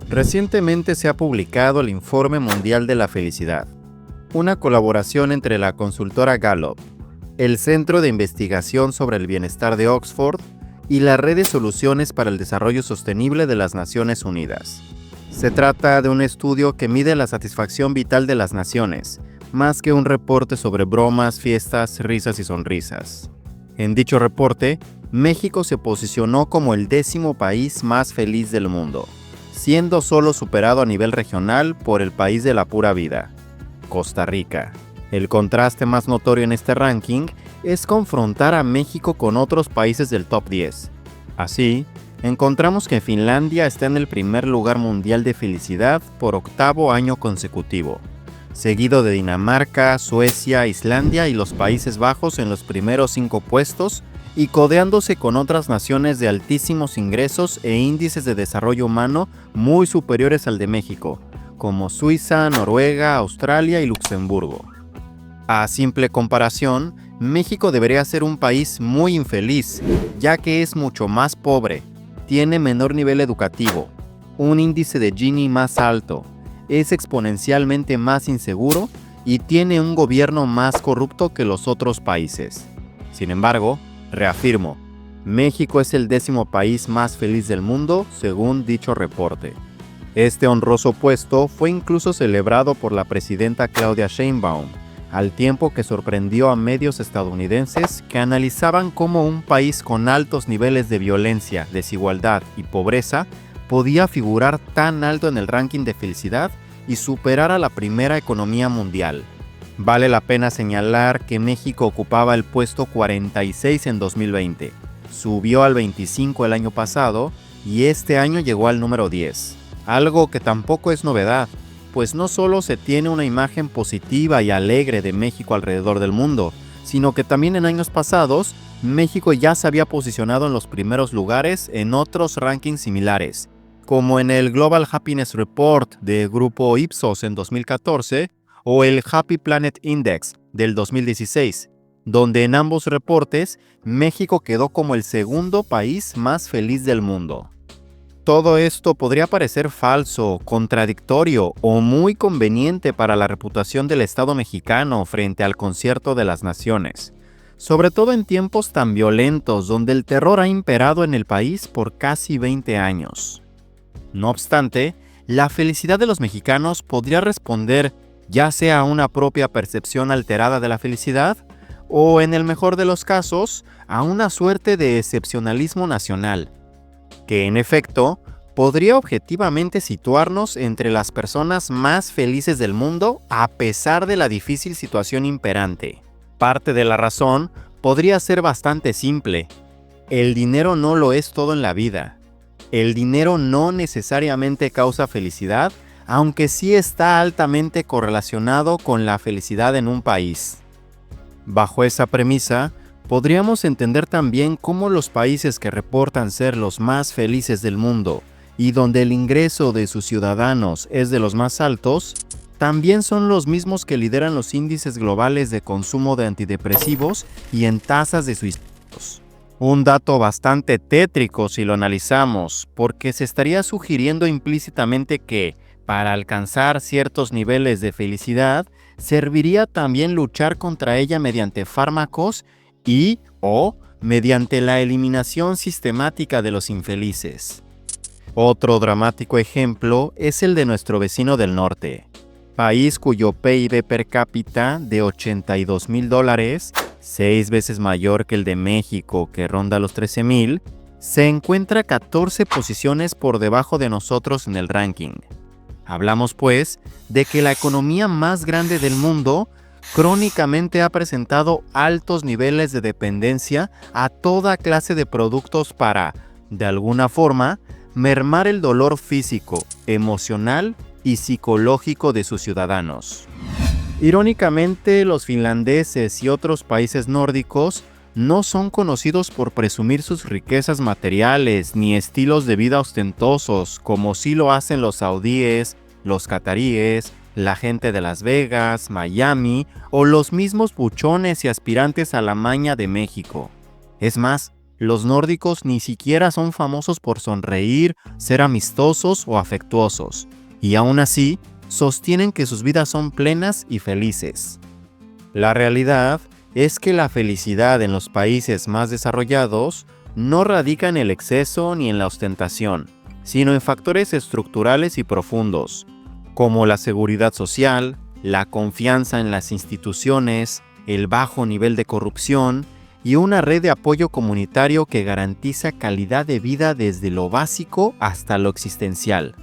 Recientemente se ha publicado el Informe Mundial de la Felicidad, una colaboración entre la consultora Gallup, el Centro de Investigación sobre el Bienestar de Oxford y la Red de Soluciones para el Desarrollo Sostenible de las Naciones Unidas. Se trata de un estudio que mide la satisfacción vital de las naciones, más que un reporte sobre bromas, fiestas, risas y sonrisas. En dicho reporte, México se posicionó como el 10º país más feliz del mundo, siendo solo superado a nivel regional por el país de la pura vida, Costa Rica. El contraste más notorio en este ranking es confrontar a México con otros países del top 10. Así, encontramos que Finlandia está en el primer lugar mundial de felicidad por 8º año consecutivo, seguido de Dinamarca, Suecia, Islandia y los Países Bajos en los primeros 5 puestos y codeándose con otras naciones de altísimos ingresos e índices de desarrollo humano muy superiores al de México, como Suiza, Noruega, Australia y Luxemburgo. A simple comparación, México debería ser un país muy infeliz, ya que es mucho más pobre, tiene menor nivel educativo, un índice de Gini más alto, es exponencialmente más inseguro y tiene un gobierno más corrupto que los otros países. Sin embargo, reafirmo, México es el 10º país más feliz del mundo según dicho reporte. Este honroso puesto fue incluso celebrado por la presidenta Claudia Sheinbaum, al tiempo que sorprendió a medios estadounidenses que analizaban cómo un país con altos niveles de violencia, desigualdad y pobreza podía figurar tan alto en el ranking de felicidad y superar a la primera economía mundial. Vale la pena señalar que México ocupaba el puesto 46 en 2020, subió al 25 el año pasado y este año llegó al número 10, algo que tampoco es novedad, pues no solo se tiene una imagen positiva y alegre de México alrededor del mundo, sino que también en años pasados, México ya se había posicionado en los primeros lugares en otros rankings similares, como en el Global Happiness Report de Grupo Ipsos en 2014 o el Happy Planet Index del 2016, donde en ambos reportes México quedó como el 2º país más feliz del mundo. Todo esto podría parecer falso, contradictorio o muy conveniente para la reputación del Estado mexicano frente al concierto de las naciones, sobre todo en tiempos tan violentos donde el terror ha imperado en el país por casi 20 años. No obstante, la felicidad de los mexicanos podría responder ya sea a una propia percepción alterada de la felicidad o, en el mejor de los casos, a una suerte de excepcionalismo nacional, que en efecto podría objetivamente situarnos entre las personas más felices del mundo a pesar de la difícil situación imperante. Parte de la razón podría ser bastante simple. El dinero no lo es todo en la vida. El dinero no necesariamente causa felicidad, aunque sí está altamente correlacionado con la felicidad en un país. Bajo esa premisa, podríamos entender también cómo los países que reportan ser los más felices del mundo y donde el ingreso de sus ciudadanos es de los más altos, también son los mismos que lideran los índices globales de consumo de antidepresivos y en tasas de suicidios. Un dato bastante tétrico si lo analizamos, porque se estaría sugiriendo implícitamente que, para alcanzar ciertos niveles de felicidad, serviría también luchar contra ella mediante fármacos o mediante la eliminación sistemática de los infelices. Otro dramático ejemplo es el de nuestro vecino del norte, país cuyo PIB per cápita de $82,000, 6 veces mayor que el de México, que ronda los 13,000, se encuentra 14 posiciones por debajo de nosotros en el ranking. Hablamos, pues, de que la economía más grande del mundo crónicamente ha presentado altos niveles de dependencia a toda clase de productos para, de alguna forma, mermar el dolor físico, emocional y psicológico de sus ciudadanos. Irónicamente, los finlandeses y otros países nórdicos no son conocidos por presumir sus riquezas materiales ni estilos de vida ostentosos como sí lo hacen los saudíes, los cataríes, la gente de Las Vegas, Miami o los mismos buchones y aspirantes a la maña de México. Es más, Los nórdicos ni siquiera son famosos por sonreír, ser amistosos o afectuosos, y aún así, sostienen que sus vidas son plenas y felices. La realidad es que la felicidad en los países más desarrollados no radica en el exceso ni en la ostentación, sino en factores estructurales y profundos, como la seguridad social, la confianza en las instituciones, el bajo nivel de corrupción y una red de apoyo comunitario que garantiza calidad de vida desde lo básico hasta lo existencial.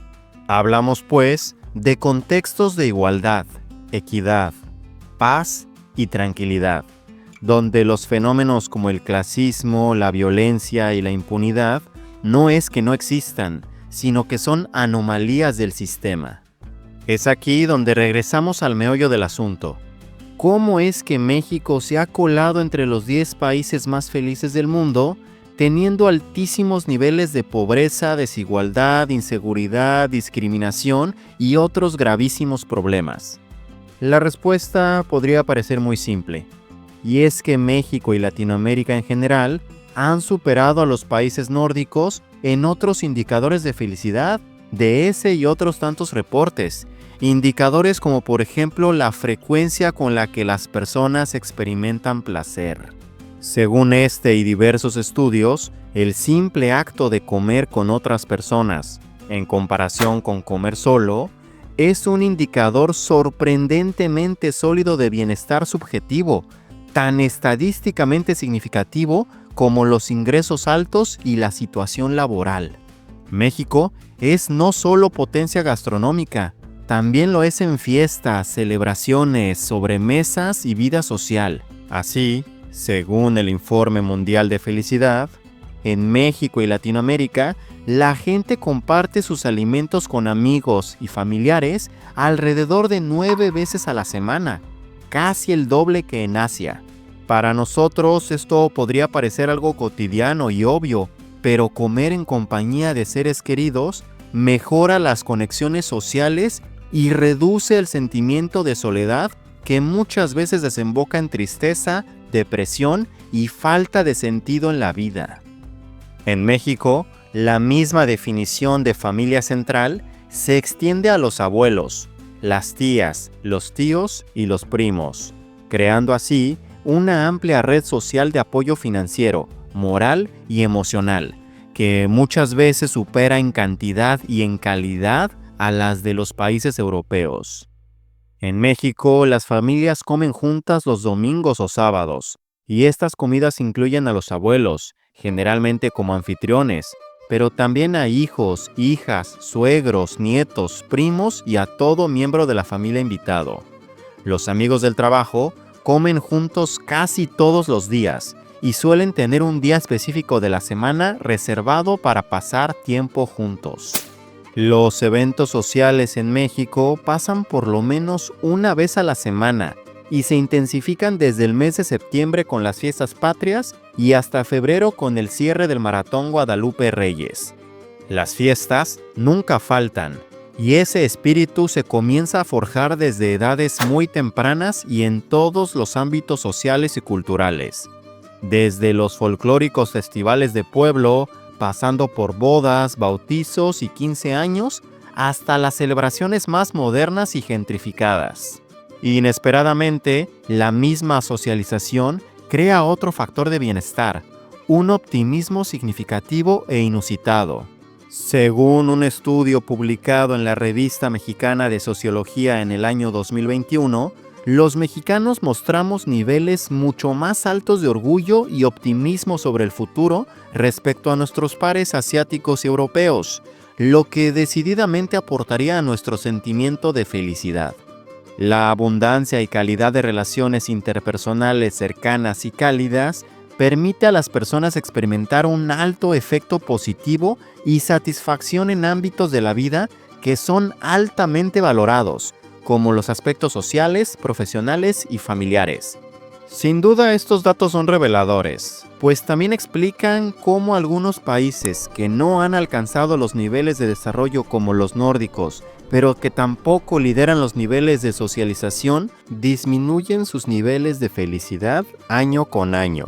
Hablamos, pues, de contextos de igualdad, equidad, paz y tranquilidad, donde los fenómenos como el clasismo, la violencia y la impunidad no es que no existan, sino que son anomalías del sistema. Es aquí donde regresamos al meollo del asunto. ¿Cómo es que México se ha colado entre los 10 países más felices del mundo, teniendo altísimos niveles de pobreza, desigualdad, inseguridad, discriminación y otros gravísimos problemas? La respuesta podría parecer muy simple, y es que México y Latinoamérica en general han superado a los países nórdicos en otros indicadores de felicidad de ese y otros tantos reportes. Indicadores como por ejemplo la frecuencia con la que las personas experimentan placer. Según este y diversos estudios, el simple acto de comer con otras personas, en comparación con comer solo, es un indicador sorprendentemente sólido de bienestar subjetivo, tan estadísticamente significativo como los ingresos altos y la situación laboral. México es no solo potencia gastronómica, también lo es en fiestas, celebraciones, sobremesas y vida social. Así, según el Informe Mundial de Felicidad, en México y Latinoamérica, la gente comparte sus alimentos con amigos y familiares alrededor de 9 veces a la semana, casi el doble que en Asia. Para nosotros esto podría parecer algo cotidiano y obvio, pero comer en compañía de seres queridos mejora las conexiones sociales y reduce el sentimiento de soledad que muchas veces desemboca en tristeza, depresión y falta de sentido en la vida. En México, la misma definición de familia central se extiende a los abuelos, las tías, los tíos y los primos, creando así una amplia red social de apoyo financiero, moral y emocional, que muchas veces supera en cantidad y en calidad a las de los países europeos. En México, las familias comen juntas los domingos o sábados, y estas comidas incluyen a los abuelos, generalmente como anfitriones, pero también a hijos, hijas, suegros, nietos, primos y a todo miembro de la familia invitado. Los amigos del trabajo comen juntos casi todos los días y suelen tener un día específico de la semana reservado para pasar tiempo juntos. Los eventos sociales en México pasan por lo menos una vez a la semana y se intensifican desde el mes de septiembre con las fiestas patrias y hasta febrero con el cierre del Maratón Guadalupe Reyes. Las fiestas nunca faltan y ese espíritu se comienza a forjar desde edades muy tempranas y en todos los ámbitos sociales y culturales. Desde los folclóricos festivales de pueblo, pasando por bodas, bautizos y 15 años, hasta las celebraciones más modernas y gentrificadas. Inesperadamente, la misma socialización crea otro factor de bienestar, un optimismo significativo e inusitado. Según un estudio publicado en la Revista Mexicana de Sociología en el año 2021, los mexicanos mostramos niveles mucho más altos de orgullo y optimismo sobre el futuro respecto a nuestros pares asiáticos y europeos, lo que decididamente aportaría a nuestro sentimiento de felicidad. La abundancia y calidad de relaciones interpersonales cercanas y cálidas permite a las personas experimentar un alto efecto positivo y satisfacción en ámbitos de la vida que son altamente valorados, como los aspectos sociales, profesionales y familiares. Sin duda estos datos son reveladores, pues también explican cómo algunos países que no han alcanzado los niveles de desarrollo como los nórdicos, pero que tampoco lideran los niveles de socialización, disminuyen sus niveles de felicidad año con año.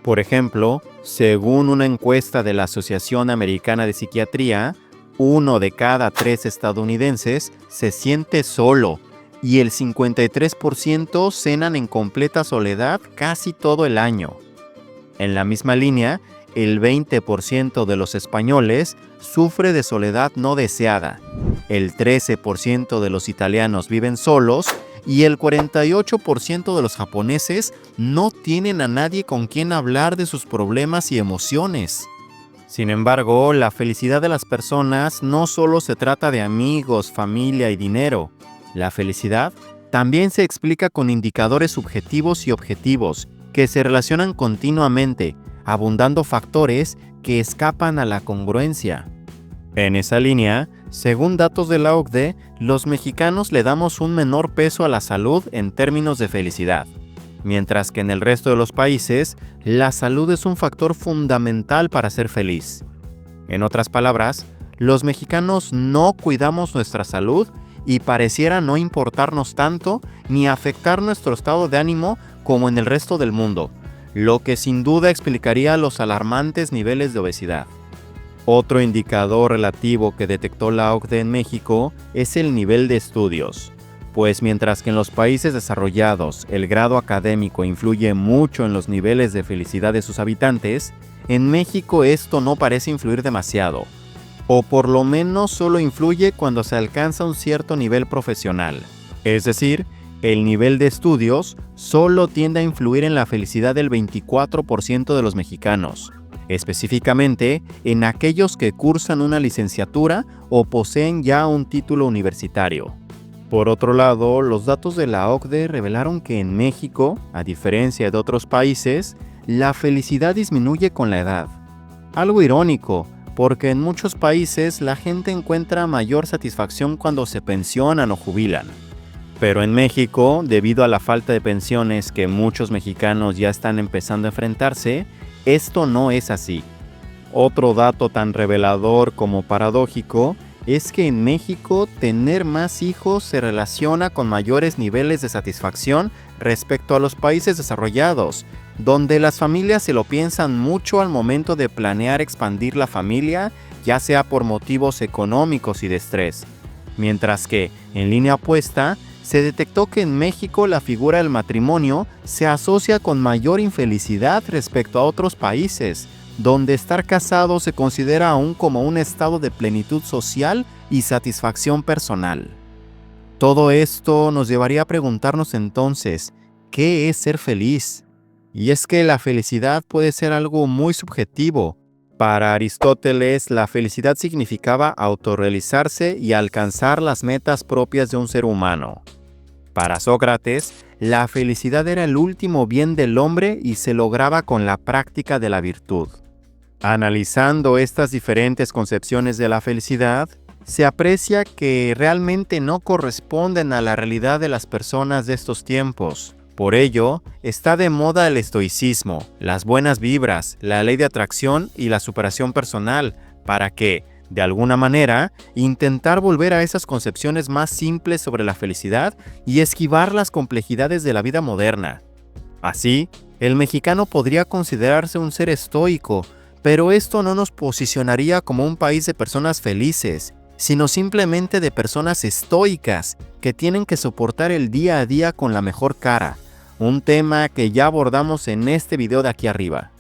Por ejemplo, Según una encuesta de la Asociación Americana de Psiquiatría, 1 de cada 3 estadounidenses se siente solo y el 53% cenan en completa soledad casi todo el año. En la misma línea, el 20% de los españoles sufre de soledad no deseada, el 13% de los italianos viven solos y el 48% de los japoneses no tienen a nadie con quien hablar de sus problemas y emociones. Sin embargo, la felicidad de las personas no solo se trata de amigos, familia y dinero. La felicidad también se explica con indicadores subjetivos y objetivos que se relacionan continuamente, abundando factores que escapan a la congruencia. En esa línea, según datos de la OCDE, los mexicanos le damos un menor peso a la salud en términos de felicidad, mientras que en el resto de los países, la salud es un factor fundamental para ser feliz. En otras palabras, los mexicanos no cuidamos nuestra salud y pareciera no importarnos tanto ni afectar nuestro estado de ánimo como en el resto del mundo, lo que sin duda explicaría los alarmantes niveles de obesidad. Otro indicador relativo que detectó la OCDE en México es el nivel de estudios, pues mientras que en los países desarrollados el grado académico influye mucho en los niveles de felicidad de sus habitantes, en México esto no parece influir demasiado, o por lo menos solo influye cuando se alcanza un cierto nivel profesional. Es decir, el nivel de estudios solo tiende a influir en la felicidad del 24% de los mexicanos, específicamente en aquellos que cursan una licenciatura o poseen ya un título universitario. Por otro lado, los datos de la OCDE revelaron que en México, a diferencia de otros países, la felicidad disminuye con la edad. Algo irónico, porque en muchos países la gente encuentra mayor satisfacción cuando se pensionan o jubilan. Pero en México, debido a la falta de pensiones que muchos mexicanos ya están empezando a enfrentarse, esto no es así. Otro dato tan revelador como paradójico es que en México tener más hijos se relaciona con mayores niveles de satisfacción respecto a los países desarrollados, donde las familias se lo piensan mucho al momento de planear expandir la familia, ya sea por motivos económicos y de estrés. Mientras que, en línea opuesta, se detectó que en México la figura del matrimonio se asocia con mayor infelicidad respecto a otros países, donde estar casado se considera aún como un estado de plenitud social y satisfacción personal. Todo esto nos llevaría a preguntarnos entonces, ¿qué es ser feliz? Y es que la felicidad puede ser algo muy subjetivo. Para Aristóteles, la felicidad significaba autorrealizarse y alcanzar las metas propias de un ser humano. Para Sócrates, la felicidad era el último bien del hombre y se lograba con la práctica de la virtud. Analizando estas diferentes concepciones de la felicidad, se aprecia que realmente no corresponden a la realidad de las personas de estos tiempos. Por ello, está de moda el estoicismo, las buenas vibras, la ley de atracción y la superación personal, para que, de alguna manera, intentar volver a esas concepciones más simples sobre la felicidad y esquivar las complejidades de la vida moderna. Así, el mexicano podría considerarse un ser estoico, pero esto no nos posicionaría como un país de personas felices, sino simplemente de personas estoicas que tienen que soportar el día a día con la mejor cara, un tema que ya abordamos en este video de aquí arriba.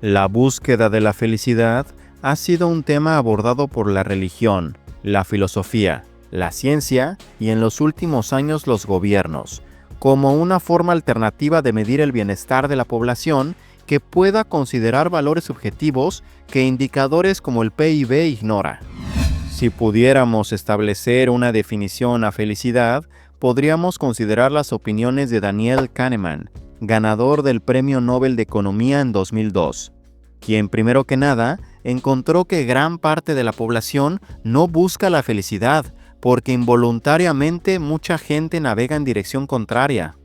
La búsqueda de la felicidad ha sido un tema abordado por la religión, la filosofía, la ciencia y en los últimos años los gobiernos, como una forma alternativa de medir el bienestar de la población que pueda considerar valores subjetivos que indicadores como el PIB ignora. Si pudiéramos establecer una definición a felicidad, podríamos considerar las opiniones de Daniel Kahneman, ganador del Premio Nobel de Economía en 2002, quien primero que nada encontró que gran parte de la población no busca la felicidad porque involuntariamente mucha gente navega en dirección contraria.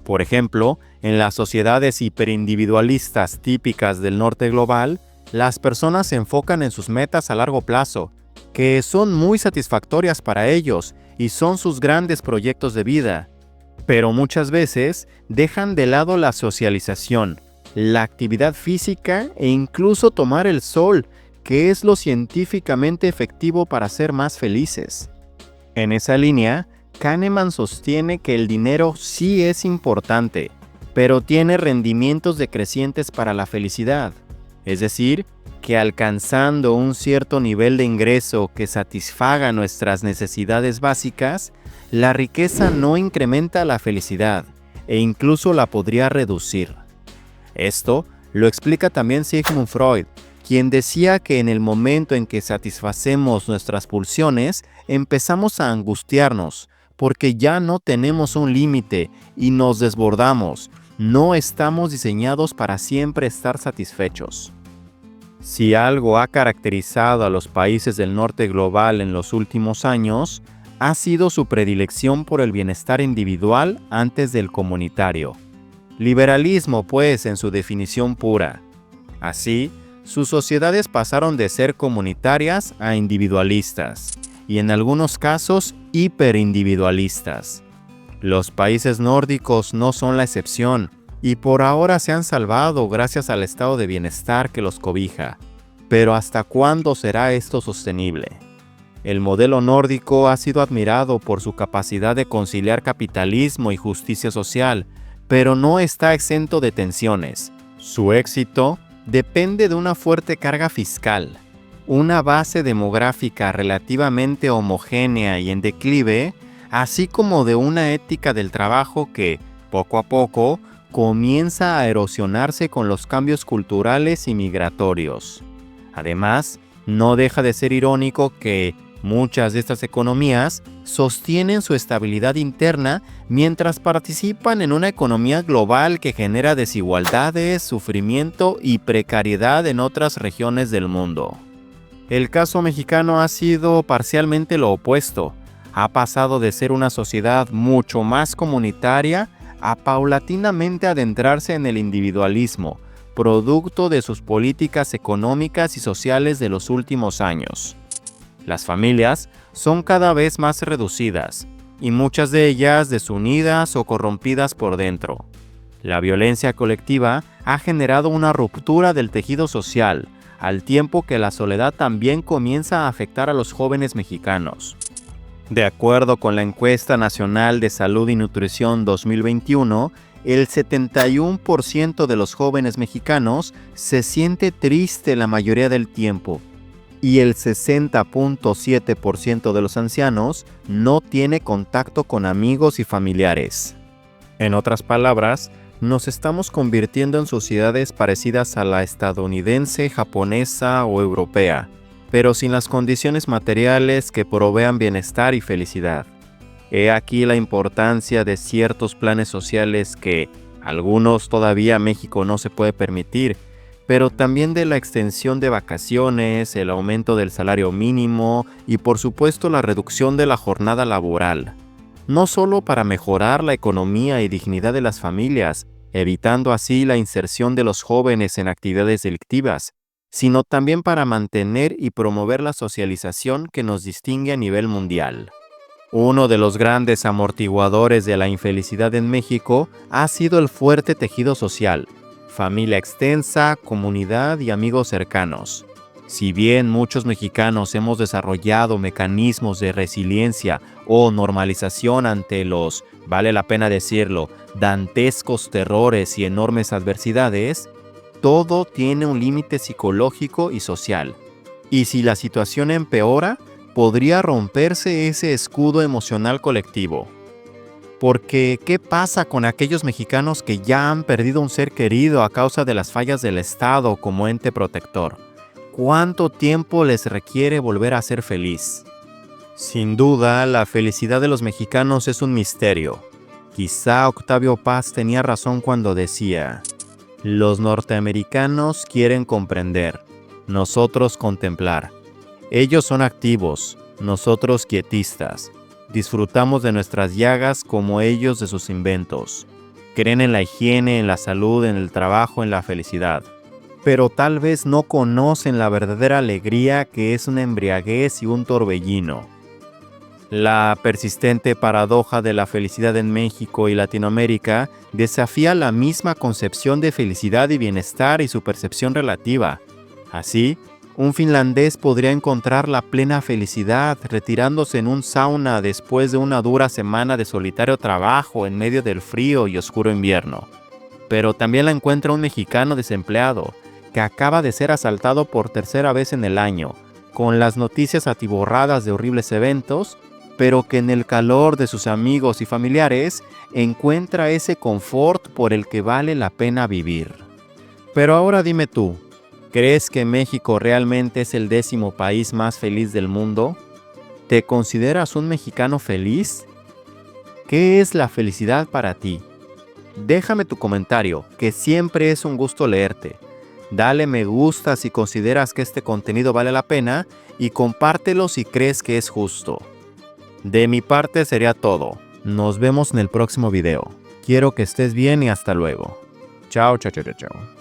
Por ejemplo, en las sociedades hiperindividualistas típicas del norte global, las personas se enfocan en sus metas a largo plazo, que son muy satisfactorias para ellos y son sus grandes proyectos de vida. Pero muchas veces dejan de lado la socialización, la actividad física e incluso tomar el sol, que es lo científicamente efectivo para ser más felices. En esa línea, Kahneman sostiene que el dinero sí es importante, pero tiene rendimientos decrecientes para la felicidad. Es decir, que alcanzando un cierto nivel de ingreso que satisfaga nuestras necesidades básicas, la riqueza no incrementa la felicidad e incluso la podría reducir. Esto lo explica también Sigmund Freud, quien decía que en el momento en que satisfacemos nuestras pulsiones, empezamos a angustiarnos, porque ya no tenemos un límite y nos desbordamos. No estamos diseñados para siempre estar satisfechos. Si algo ha caracterizado a los países del norte global en los últimos años, ha sido su predilección por el bienestar individual antes del comunitario. Liberalismo, pues, en su definición pura. Así, sus sociedades pasaron de ser comunitarias a individualistas, y en algunos casos hiperindividualistas. Los países nórdicos no son la excepción, y por ahora se han salvado gracias al estado de bienestar que los cobija. Pero ¿hasta cuándo será esto sostenible? El modelo nórdico ha sido admirado por su capacidad de conciliar capitalismo y justicia social, pero no está exento de tensiones. Su éxito depende de una fuerte carga fiscal, una base demográfica relativamente homogénea y en declive, así como de una ética del trabajo que, poco a poco, comienza a erosionarse con los cambios culturales y migratorios. Además, no deja de ser irónico que muchas de estas economías sostienen su estabilidad interna mientras participan en una economía global que genera desigualdades, sufrimiento y precariedad en otras regiones del mundo. El caso mexicano ha sido parcialmente lo opuesto. Ha pasado de ser una sociedad mucho más comunitaria a paulatinamente adentrarse en el individualismo, producto de sus políticas económicas y sociales de los últimos años. Las familias son cada vez más reducidas, y muchas de ellas desunidas o corrompidas por dentro. La violencia colectiva ha generado una ruptura del tejido social, al tiempo que la soledad también comienza a afectar a los jóvenes mexicanos. De acuerdo con la Encuesta Nacional de Salud y Nutrición 2021, el 71% de los jóvenes mexicanos se siente triste la mayoría del tiempo, y el 60.7% de los ancianos no tiene contacto con amigos y familiares. En otras palabras, nos estamos convirtiendo en sociedades parecidas a la estadounidense, japonesa o europea, pero sin las condiciones materiales que provean bienestar y felicidad. He aquí la importancia de ciertos planes sociales que algunos todavía México no se puede permitir, pero también de la extensión de vacaciones, el aumento del salario mínimo y por supuesto la reducción de la jornada laboral. No solo para mejorar la economía y dignidad de las familias, evitando así la inserción de los jóvenes en actividades delictivas, sino también para mantener y promover la socialización que nos distingue a nivel mundial. Uno de los grandes amortiguadores de la infelicidad en México ha sido el fuerte tejido social, familia extensa, comunidad y amigos cercanos. Si bien muchos mexicanos hemos desarrollado mecanismos de resiliencia o normalización ante los, vale la pena decirlo, dantescos terrores y enormes adversidades, todo tiene un límite psicológico y social. Y si la situación empeora, podría romperse ese escudo emocional colectivo. Porque, ¿qué pasa con aquellos mexicanos que ya han perdido un ser querido a causa de las fallas del Estado como ente protector? ¿Cuánto tiempo les requiere volver a ser feliz? Sin duda, la felicidad de los mexicanos es un misterio. Quizá Octavio Paz tenía razón cuando decía: los norteamericanos quieren comprender, nosotros contemplar. Ellos son activos, nosotros quietistas. Disfrutamos de nuestras llagas como ellos de sus inventos. Creen en la higiene, en la salud, en el trabajo, en la felicidad. Pero tal vez no conocen la verdadera alegría que es una embriaguez y un torbellino. La persistente paradoja de la felicidad en México y Latinoamérica desafía la misma concepción de felicidad y bienestar y su percepción relativa. Así, un finlandés podría encontrar la plena felicidad retirándose en un sauna después de una dura semana de solitario trabajo en medio del frío y oscuro invierno. Pero también la encuentra un mexicano desempleado que acaba de ser asaltado por tercera vez en el año, con las noticias atiborradas de horribles eventos, pero que en el calor de sus amigos y familiares encuentra ese confort por el que vale la pena vivir. Pero ahora dime tú, ¿crees que México realmente es el 10º país más feliz del mundo? ¿Te consideras un mexicano feliz? ¿Qué es la felicidad para ti? Déjame tu comentario, que siempre es un gusto leerte. Dale me gusta si consideras que este contenido vale la pena y compártelo si crees que es justo. De mi parte sería todo. Nos vemos en el próximo video. Quiero que estés bien y hasta luego. Chao, chao, chao, chao.